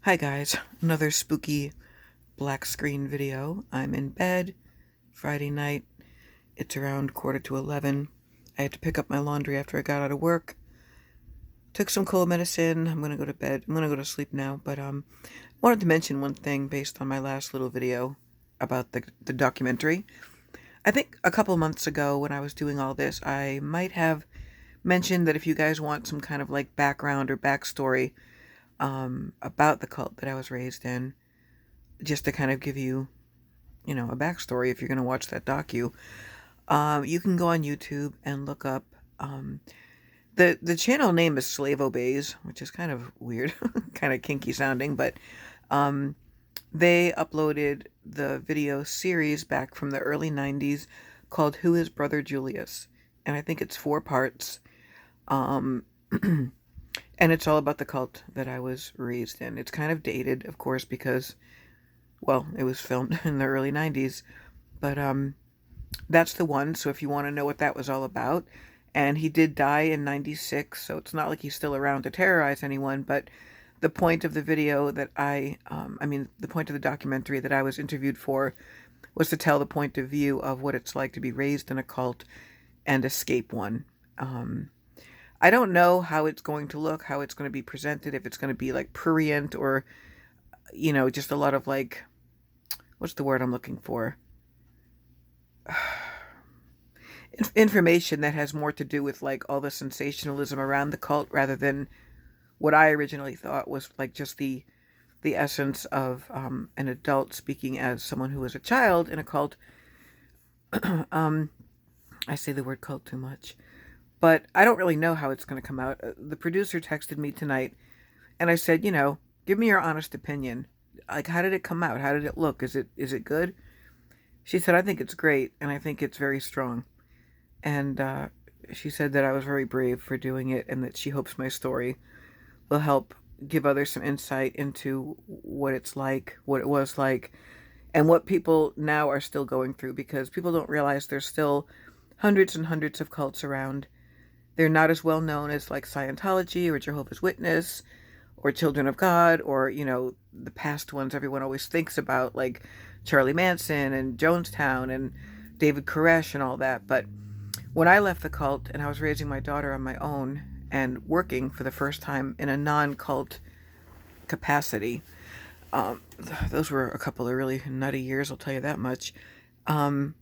Hi guys, another spooky black screen video. I'm in bed, Friday night. It's around quarter to 11. I had to pick up my laundry after I got out of work. Took some cold medicine. I'm gonna go to bed. I'm gonna go to sleep now. But wanted to mention one thing based on my last little video about the documentary. I think a couple months ago when I was doing all this, I might have mentioned that if you guys want some kind of like background or backstory about the cult that I was raised in, just to kind of give you a backstory if you're going to watch that docu. You can go on YouTube and look up. The channel name is Slave Obeys, which is kind of weird, kind of kinky sounding, but um, they uploaded the video series back from the early 90s called Who is Brother Julius? And I think it's 4 parts. Um, and it's all about the cult that I was raised in. It's kind of dated, of course, because, well, it was filmed in the early 90s. But that's the one. So if you want to know what that was all about, and he did die in 96, so it's not like he's still around to terrorize anyone. But the point of the video that the point of the documentary that I was interviewed for was to tell the point of view of what it's like to be raised in a cult and escape one. I don't know how it's going to look, how it's going to be presented, if it's going to be like prurient or, just a lot of like, what's the word I'm looking for? Information that has more to do with like all the sensationalism around the cult rather than what I originally thought was like just the essence of an adult speaking as someone who was a child in a cult. um, I say the word cult too much, but I don't really know how it's going to come out. The producer texted me tonight, and I said, give me your honest opinion. Like, how did it come out? How did it look? Is it good? She said, I think it's great, and I think it's very strong. And she said that I was very brave for doing it and that she hopes my story will help give others some insight into what it's like, what it was like, and what people now are still going through because people don't realize there's still hundreds and hundreds of cults around. They're not as well known as like Scientology or Jehovah's Witness or Children of God or, the past ones everyone always thinks about, like Charlie Manson and Jonestown and David Koresh and all that. But when I left the cult and I was raising my daughter on my own and working for the first time in a non-cult capacity, those were a couple of really nutty years, I'll tell you that much. Um,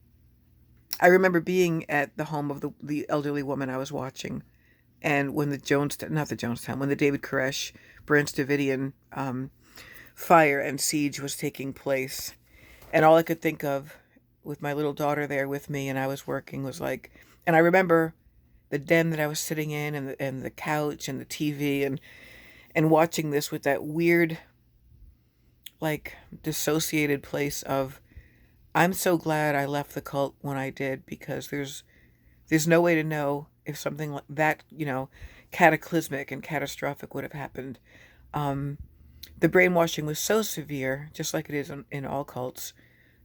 I remember being at the home of the elderly woman I was watching, and when when the David Koresh, Branch Davidian fire and siege was taking place, and all I could think of with my little daughter there with me and I was working was like, and I remember the den that I was sitting in and the couch and the TV and watching this with that weird like dissociated place of I'm so glad I left the cult when I did because there's no way to know if something like that, cataclysmic and catastrophic would have happened. Um, the brainwashing was so severe, just like it is in all cults,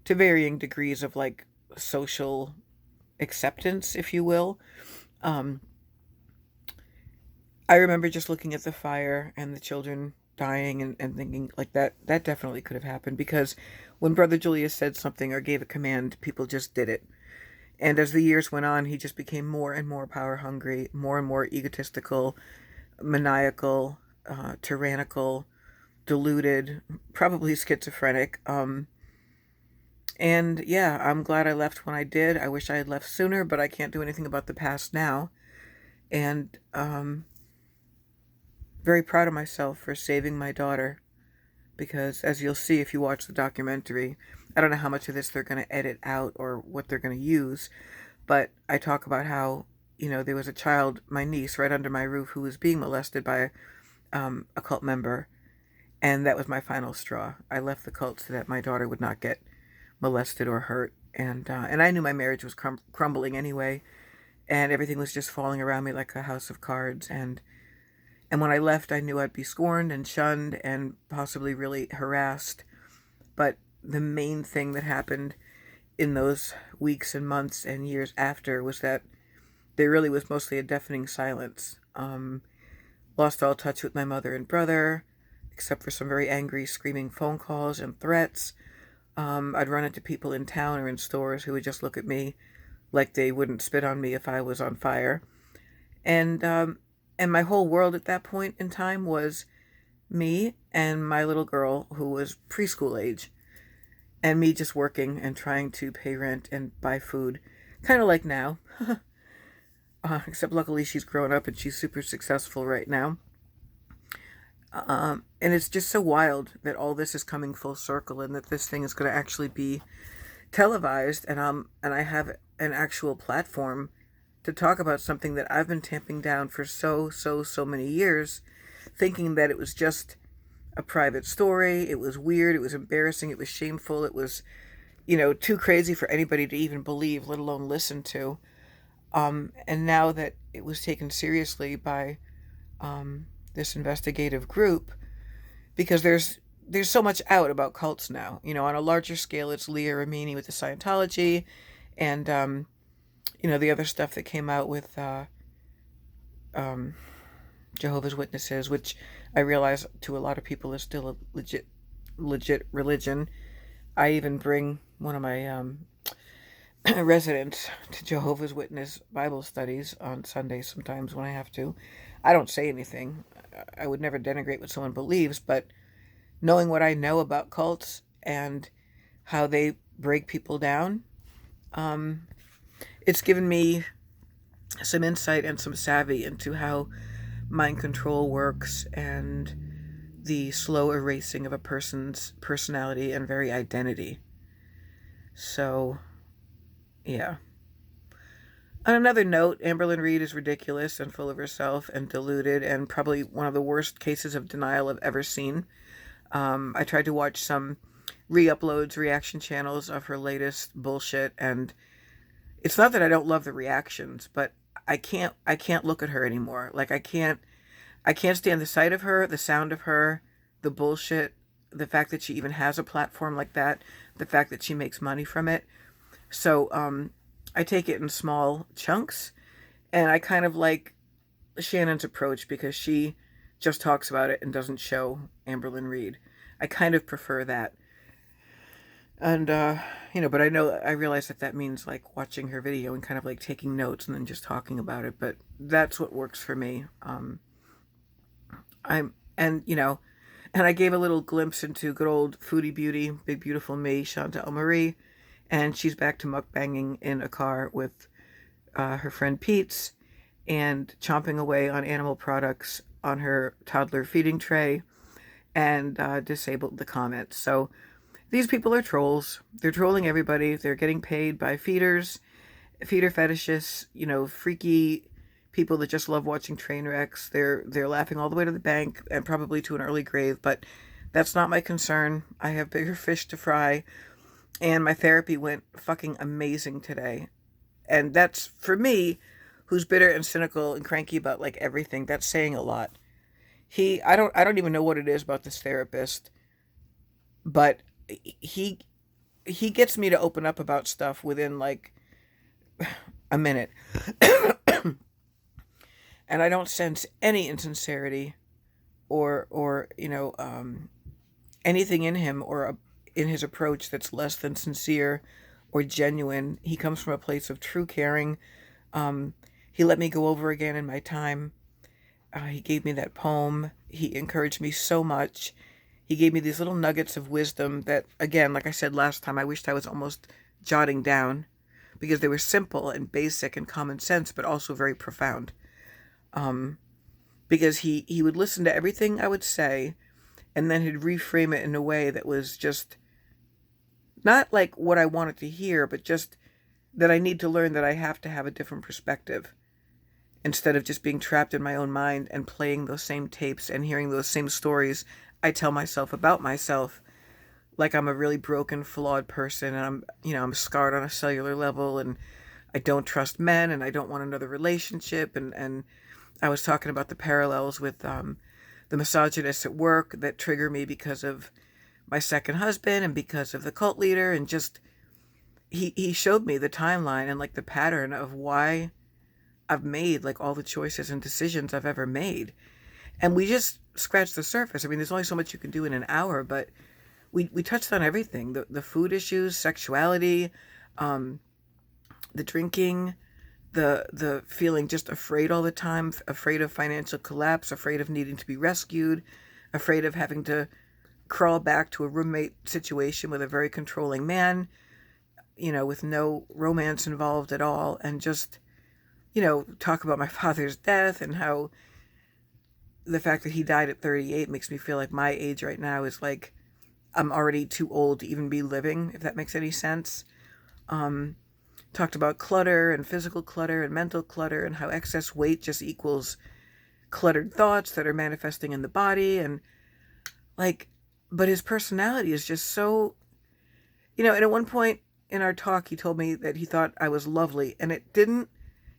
to varying degrees of like social acceptance, if you will. Um, I remember just looking at the fire and the children dying and thinking like that definitely could have happened because when Brother Julius said something or gave a command, people just did it. And as the years went on, he just became more and more power hungry, more and more egotistical, maniacal, tyrannical, deluded, probably schizophrenic. And yeah, I'm glad I left when I did. I wish I had left sooner, but I can't do anything about the past now. And very proud of myself for saving my daughter because, as you'll see if you watch the documentary, I don't know how much of this they're going to edit out or what they're going to use, but I talk about how, there was a child, my niece, right under my roof who was being molested by a cult member, and that was my final straw. I left the cult so that my daughter would not get molested or hurt, and I knew my marriage was crumbling anyway, and everything was just falling around me like a house of cards, and when I left, I knew I'd be scorned and shunned and possibly really harassed. But the main thing that happened in those weeks and months and years after was that there really was mostly a deafening silence. Lost all touch with my mother and brother. except for some very angry, screaming phone calls and threats. I'd run into people in town or in stores who would just look at me like they wouldn't spit on me if I was on fire. And my whole world at that point in time was me and my little girl who was preschool age, and me just working and trying to pay rent and buy food, kind of like now. Except luckily she's grown up and she's super successful right now. And it's just so wild that all this is coming full circle and that this thing is going to actually be televised, and I have an actual platform to talk about something that I've been tamping down for so many years, thinking that it was just a private story. It was weird, it was embarrassing, it was shameful, it was, too crazy for anybody to even believe, let alone listen to. And now that it was taken seriously by this investigative group, because there's so much out about cults now. On a larger scale, it's Leah Remini with the Scientology, and the other stuff that came out with Jehovah's Witnesses, which I realize to a lot of people is still a legit religion. I even bring one of my residents to Jehovah's Witness Bible studies on Sundays sometimes when I have to. I don't say anything. I would never denigrate what someone believes, but knowing what I know about cults and how they break people down, it's given me some insight and some savvy into how mind control works and the slow erasing of a person's personality and very identity. So, yeah. On another note, Amberlynn Reid is ridiculous and full of herself and deluded and probably one of the worst cases of denial I've ever seen. I tried to watch some re-uploads, reaction channels of her latest bullshit, and it's not that I don't love the reactions, but I can't look at her anymore. Like I can't stand the sight of her, the sound of her, the bullshit, the fact that she even has a platform like that, the fact that she makes money from it. So I take it in small chunks, and I kind of like Shannon's approach because she just talks about it and doesn't show Amberlynn Reid. I kind of prefer that. And, but I realize that means like watching her video and kind of like taking notes and then just talking about it. But that's what works for me. And I gave a little glimpse into good old foodie beauty, big beautiful me, Chantal Marie. And she's back to mukbanging in a car with her friend Pete's and chomping away on animal products on her toddler feeding tray and disabled the comments. So these people are trolls. They're trolling everybody. They're getting paid by feeders, feeder fetishists, freaky people that just love watching train wrecks. They're laughing all the way to the bank and probably to an early grave, but that's not my concern. I have bigger fish to fry, and my therapy went fucking amazing today. And that's, for me, who's bitter and cynical and cranky about like everything, that's saying a lot. I don't even know what it is about this therapist, but he gets me to open up about stuff within like a minute. And I don't sense any insincerity or anything in him or in his approach that's less than sincere or genuine. He comes from a place of true caring. He let me go over again in my time. He gave me that poem. He encouraged me so much. He gave me these little nuggets of wisdom that, again, like I said last time, I wished I was almost jotting down because they were simple and basic and common sense, but also very profound. Because he would listen to everything I would say, and then he'd reframe it in a way that was just not like what I wanted to hear, but just that I need to learn that I have to have a different perspective instead of just being trapped in my own mind and playing those same tapes and hearing those same stories I tell myself about myself, like I'm a really broken, flawed person, and I'm scarred on a cellular level, and I don't trust men, and I don't want another relationship, and I was talking about the parallels with the misogynists at work that trigger me because of my second husband and because of the cult leader, and just he showed me the timeline and like the pattern of why I've made like all the choices and decisions I've ever made. And we just scratched the surface. I mean, there's only so much you can do in an hour, but we touched on everything: the food issues, sexuality, um, the drinking, the feeling just afraid all the time, afraid of financial collapse, afraid of needing to be rescued, afraid of having to crawl back to a roommate situation with a very controlling man, with no romance involved at all, and just, talk about my father's death and how the fact that he died at 38 makes me feel like my age right now is like I'm already too old to even be living, if that makes any sense. Um, Talked about clutter and physical clutter and mental clutter and how excess weight just equals cluttered thoughts that are manifesting in the body. And like, but his personality is just so, and at one point in our talk, he told me that he thought I was lovely, and it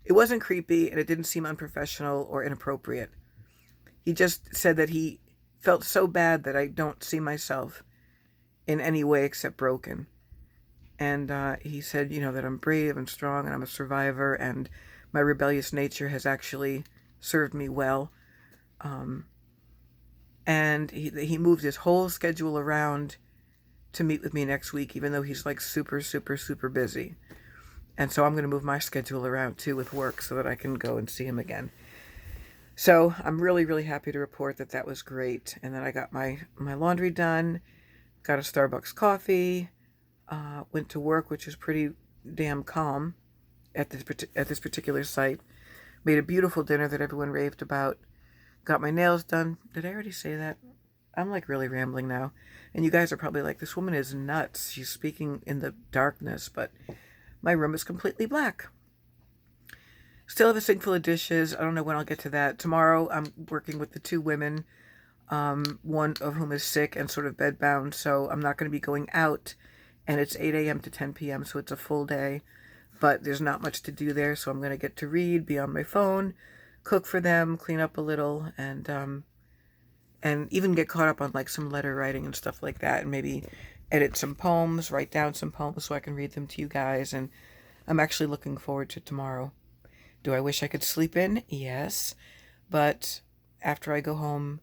wasn't creepy, and it didn't seem unprofessional or inappropriate. He just said that he felt so bad that I don't see myself in any way except broken. And he said, that I'm brave and strong and I'm a survivor, and my rebellious nature has actually served me well. Um, and he moved his whole schedule around to meet with me next week, even though he's like super, super, super busy. And so I'm going to move my schedule around too with work so that I can go and see him again. So I'm really, really happy to report that that was great. And then I got my laundry done, got a Starbucks coffee, went to work, which was pretty damn calm at this particular site. Made a beautiful dinner that everyone raved about. Got my nails done. Did I already say that? I'm like really rambling now. And you guys are probably like, this woman is nuts. She's speaking in the darkness, but my room is completely black. Still have a sink full of dishes. I don't know when I'll get to that. Tomorrow I'm working with the two women, one of whom is sick and sort of bedbound, so I'm not going to be going out. And it's 8 a.m. to 10 p.m., so it's a full day. But there's not much to do there, so I'm going to get to read, be on my phone, cook for them, clean up a little, and even get caught up on like some letter writing and stuff like that, and maybe edit some poems, write down some poems so I can read them to you guys. And I'm actually looking forward to tomorrow. Do I wish I could sleep in? Yes. But after I go home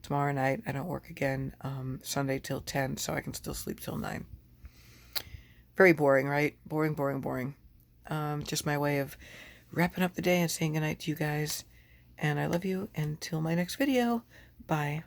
tomorrow night, I don't work again Sunday till 10, so I can still sleep till 9. Very boring, right? Boring, boring, boring. Just my way of wrapping up the day and saying goodnight to you guys. And I love you until my next video. Bye.